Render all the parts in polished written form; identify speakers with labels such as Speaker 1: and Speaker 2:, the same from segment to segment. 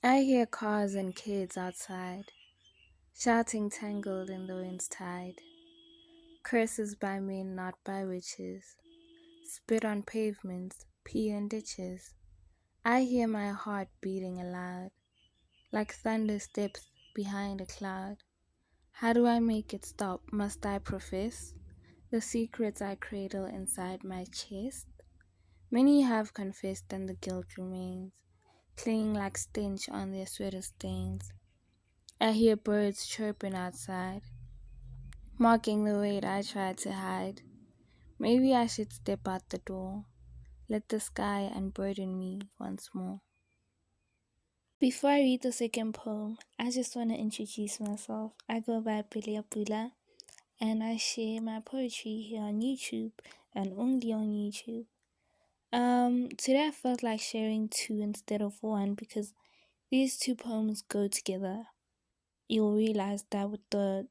Speaker 1: I hear cars and kids outside, shouting tangled in the wind's tide. Curses by men, not by witches. Spit on pavements, pee in ditches. I hear my heart beating aloud, like thunder steps behind a cloud. How do I make it stop? Must I profess the secrets I cradle inside my chest? Many have confessed and the guilt remains, clinging like stench on their sweater stains. I hear birds chirping outside, mocking the weight I tried to hide. Maybe I should step out the door, let the sky unburden me once more. Before I read the second poem, I just want to introduce myself. I go by Pilia Pula and I share my poetry here on YouTube and only on YouTube. Today I felt like sharing two instead of one because these two poems go together. You'll realize that with the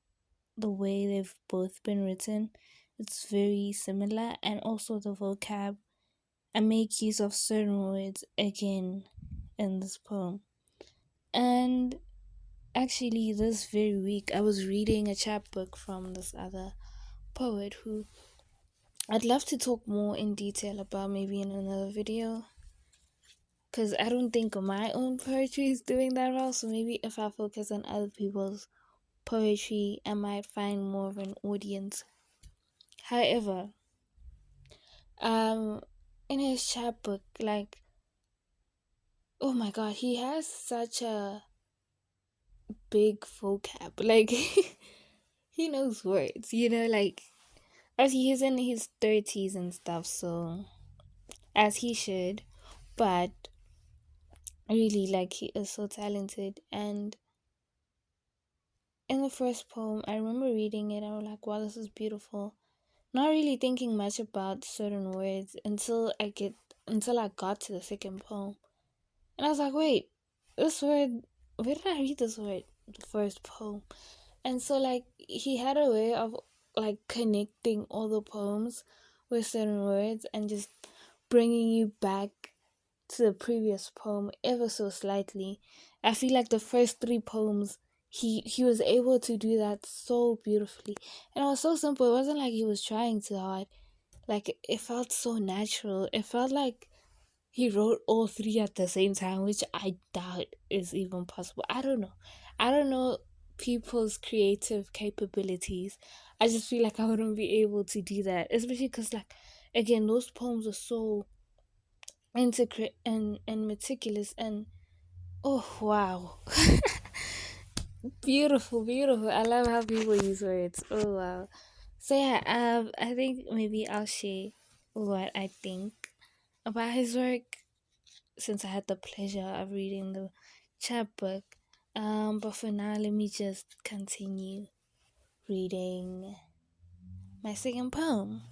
Speaker 1: way they've both been written, it's very similar, and also the vocab. I make use of certain words again in this poem. And actually, this very week, I was reading a chapbook from this other poet who I'd love to talk more in detail about maybe in another video. Because I don't think my own poetry is doing that well. So maybe if I focus on other people's poetry, I might find more of an audience. However, um, in his chapbook, like, oh my god, he has such a big vocab. Like, he knows words, like, as he is in his 30s and stuff, so as he should, but really, like, he is so talented. And in the first poem, I remember reading it, I was like, wow, this is beautiful. Not really thinking much about certain words until I got to the second poem. And I was like, wait, this word, where did I read this word? The first poem. And so, like, he had a way of, like, connecting all the poems with certain words and just bringing you back to the previous poem ever so slightly. I feel like the first three poems, he was able to do that so beautifully. And it was so simple. It wasn't like he was trying too hard. Like, it felt so natural. It felt like he wrote all three at the same time, which I doubt is even possible. I don't know. I don't know people's creative capabilities. I just feel like I wouldn't be able to do that, especially because, like, again, those poems are so intricate and meticulous, and oh wow, beautiful, beautiful. I love how people use words. Oh wow. So yeah, I think maybe I'll share what I think about his work since I had the pleasure of reading the chapbook. But for now, let me just continue reading my second poem.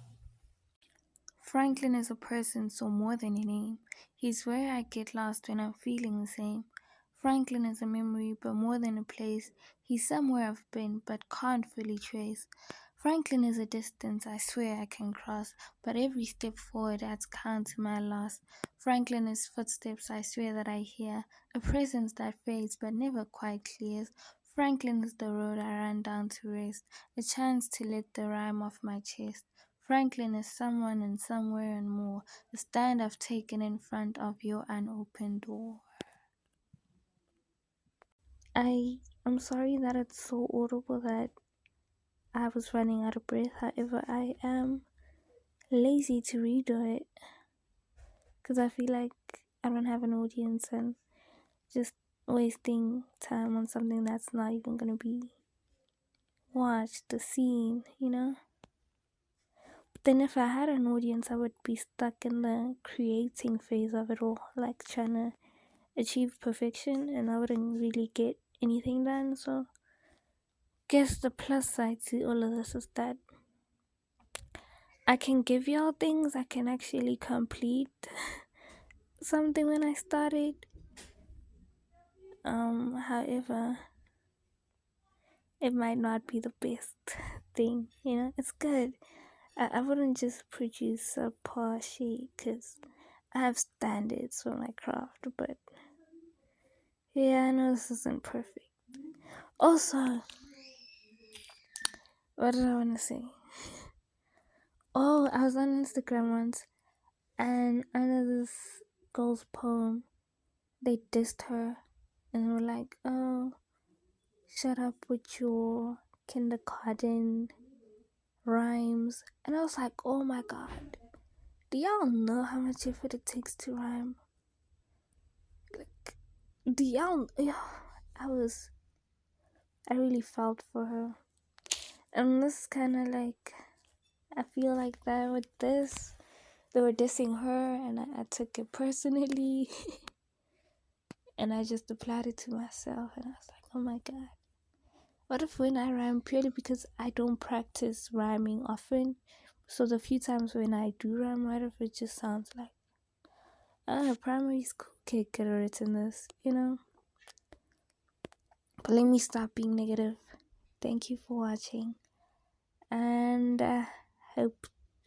Speaker 1: Franklin is a person, so more than a name. He's where I get lost when I'm feeling the same. Franklin is a memory, but more than a place. He's somewhere I've been, but can't fully trace. Franklin is a distance I swear I can cross, but every step forward adds count to my loss. Franklin is footsteps I swear that I hear, a presence that fades but never quite clears. Franklin is the road I ran down to rest, a chance to let the rhyme off my chest. Franklin is someone and somewhere and more, a stand I've taken in front of your unopened door. I'm sorry that it's so audible that I was running out of breath. However, I am lazy to redo it because I feel like I don't have an audience and just wasting time on something that's not even gonna be watched, the scene. But then if I had an audience, I would be stuck in the creating phase of it all, like trying to achieve perfection, and I wouldn't really get anything done. So, guess the plus side to all of this is that I can give y'all things I can actually complete something when I started. However, it might not be the best thing. It's good. I wouldn't just produce a poor shit because I have standards for my craft, but Yeah, I know this isn't perfect. Also, what did I want to say? Oh, I was on Instagram once, and under this girl's poem, they dissed her, and were like, "Oh, shut up with your kindergarten rhymes." And I was like, "Oh my god, do y'all know how much effort it takes to rhyme? Like, do y'all?" Yeah, I really felt for her, and this kind of like, I feel like that with this, they were dissing her, and I took it personally, and I just applied it to myself, and I was like, "Oh my god, what if when I rhyme, purely because I don't practice rhyming often, so the few times when I do rhyme, what if it just sounds like, a primary school kid could have written this, you know?" But let me stop being negative. Thank you for watching, and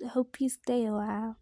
Speaker 1: hope you stay a while.